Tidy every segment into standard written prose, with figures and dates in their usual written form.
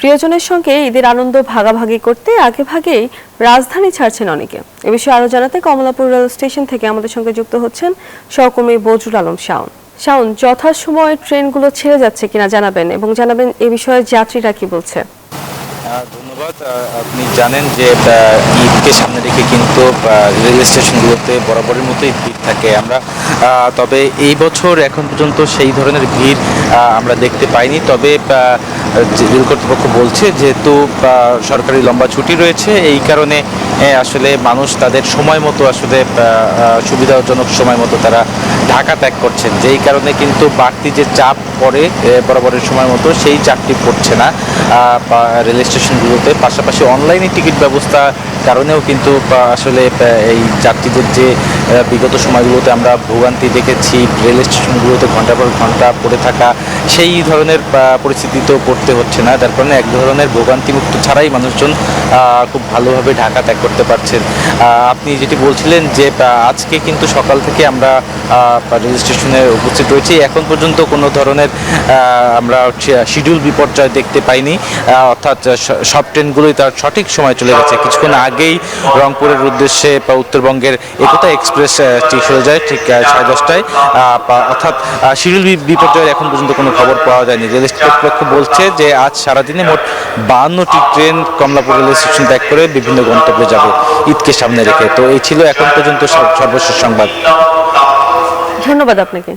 প্রিয়জনের সঙ্গে ঈদের আনন্দ ভাগাভাগি করতে আগেভাগেই রাজধানী ছাড়ছেন অনেকে। এ বিষয়ে আরো জানাতে কমলাপুর রেল স্টেশন থেকে আমাদের সঙ্গে যুক্ত হচ্ছেন সহকর্মী বজরুল আলম শাওন। শাওন, যথাসময়ে ট্রেনগুলো ছেড়ে যাচ্ছে কিনা জানাবেন এবং জানাবেন এ বিষয়ে যাত্রীরা কি বলছে। ধন্যবাদ। আপনি জানেন যে ঈদকে সামনে রেখে কিন্তু রেল স্টেশনগুলোতে বরাবরের মতোই ভিড় থাকে। তবে এই বছর এখন পর্যন্ত সেই ধরনের ভিড় আমরা দেখতে পাইনি। তবে রেল কর্তৃপক্ষ বলছে যেহেতু সরকারি লম্বা ছুটি রয়েছে, এই কারণে আসলে মানুষ তাদের সময় মতো আসলে সুবিধাজনক সময় মতো তারা ঢাকা ত্যাগ করছেন, যেই কারণে কিন্তু বাড়তি যে চাপ পড়ে বরাবরের সময় মতো সেই চাপটি পড়ছে না রেল স্টেশনগুলোতে। পাশাপাশি অনলাইনে টিকিট ব্যবস্থা কারণেও কিন্তু আসলে এই যাত্রীদের যে বিগত সময়গুলোতে আমরা ভোগান্তি দেখেছি, রেল স্টেশনগুলোতে ঘন্টার পর ঘন্টা পড়ে থাকা, সেই ধরনের পরিস্থিতিতেও পড়তে হচ্ছে না। যার কারণে এক ধরনের ভোগান্তিমুক্ত ছাড়াই মানুষজন খুব ভালোভাবে ঢাকা ত্যাগ করতে পারছেন। আপনি যেটি বলছিলেন যে আজকে কিন্তু সকাল থেকে আমরা রেল স্টেশনে উপস্থিত রয়েছি, এখন পর্যন্ত কোনো ধরনের আমরা শিডিউল বিপর্যয় দেখতে পাইনি, অর্থাৎ সব ট্রেনগুলোই তার সঠিক সময় চলে গেছে। কিছুক্ষণ আগেই রংপুরের উদ্দেশ্যে উত্তরবঙ্গের একতা এক্সপ্রেস চলে যায় ঠিক 10:30টায়, অর্থাৎ শিডিউল বিপর্যয়ের এখন পর্যন্ত কোনো খবর পাওয়া যায়নি। রেল কর্তৃপক্ষ বলছে যে আজ সারাদিনে মোট 52টি ট্রেন কমলাপুর রেল স্টেশন ত্যাগ করে বিভিন্ন গন্তব্যে যাবে ঈদকে সামনে রেখে। তো এই ছিল এখন পর্যন্ত সর্বশেষ সংবাদ। ধন্যবাদ আপনাকে।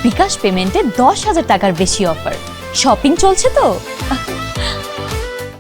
বিকাশ পেমেন্টে 10,000 টাকার বেশি অফার, শপিং চলছে তো।